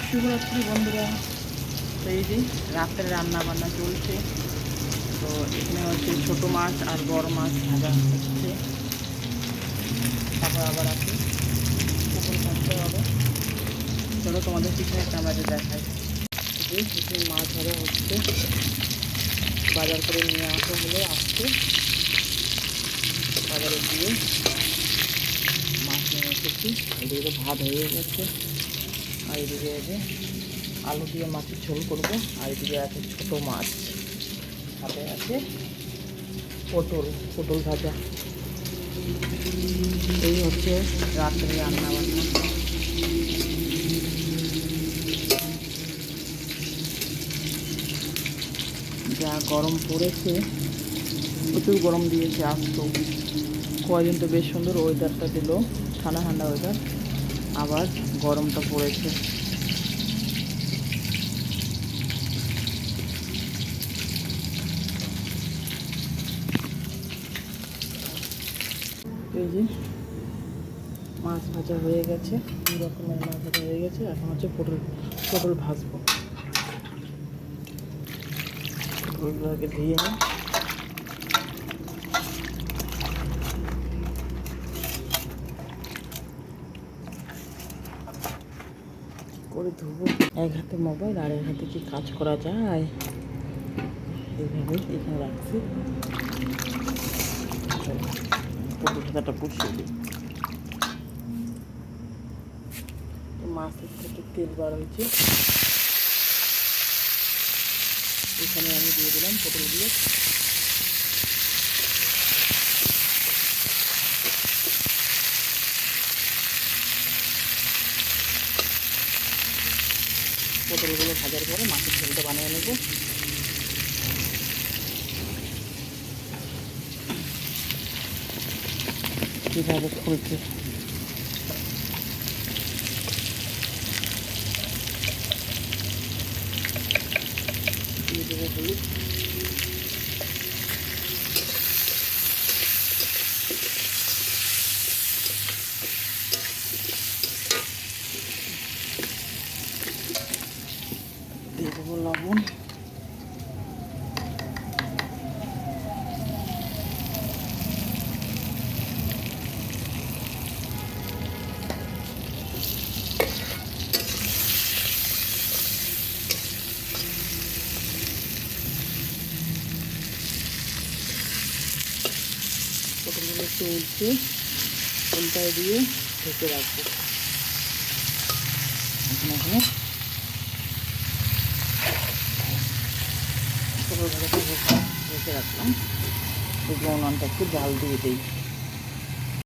শুভরাত্রি বন্ধুরা। তো এই যে রাত্রে রান্না বান্না চলছে। তো এখানে হচ্ছে ছোটো মাছ আর বড় মাছ ভাজা হচ্ছে। তারপর আবার আছে পুকুর ভাজতে হবে। চলো তোমাদের পিছনে ক্যামেরাতে দেখাই। যে এখানে মাছ ভাজা হচ্ছে, বাজার করে নিয়ে আসা হলো। আসছে বাজারে গিয়ে মাছ নিয়ে এসেছি। এদিকে তো ভাত হয়ে গেছে, আর এদিকে আছে আলু দিয়ে মাছের ঝোল করবো। আর এদিকে আছে ছোটো মাছ, সাথে আছে পটল ভাজা। এই হচ্ছে রাত্রে রান্না বান্না। যা গরম পড়েছে, প্রচুর গরম দিয়েছে। আজ তো কয়দিন তো বেশ সুন্দর ওয়েদারটা দিল, ঠান্ডা ঠান্ডা ওয়েদার, আবার গরমটা পড়েছে। এই যে মাছ ভাজা হয়ে গেছে, দুই রকমের মাছ ভাজা হয়ে গেছে। এখন হচ্ছে পটল ভাজবো। পটলগুলোকে ধুয়ে নিই। করে ধুবো, এক হাতে মোবাইল আর এক হাতে কি কাজ করা যায়, এইভাবে এখানে রাখছি। পটল ভাজাটা বসিয়ে দিই। মাছের থেকে তেল বার হয়েছে, এখানে আমি দিয়ে দিলাম পটলগুলো। পটলগুলো ভাজার পরে মাছের ঝোলটা বানিয়ে নেব। কীভাবে খুলছে, দিয়ে দেবো হলুদ, দিয়ে দেবো লবণ, পটলগুলো একটু উল্টায় দিয়ে ঢেকে রাখবো। এখানে পটল ভাজাটা ঢেকে রাখলাম। উনুনটা একটু জাল দিয়ে দিই।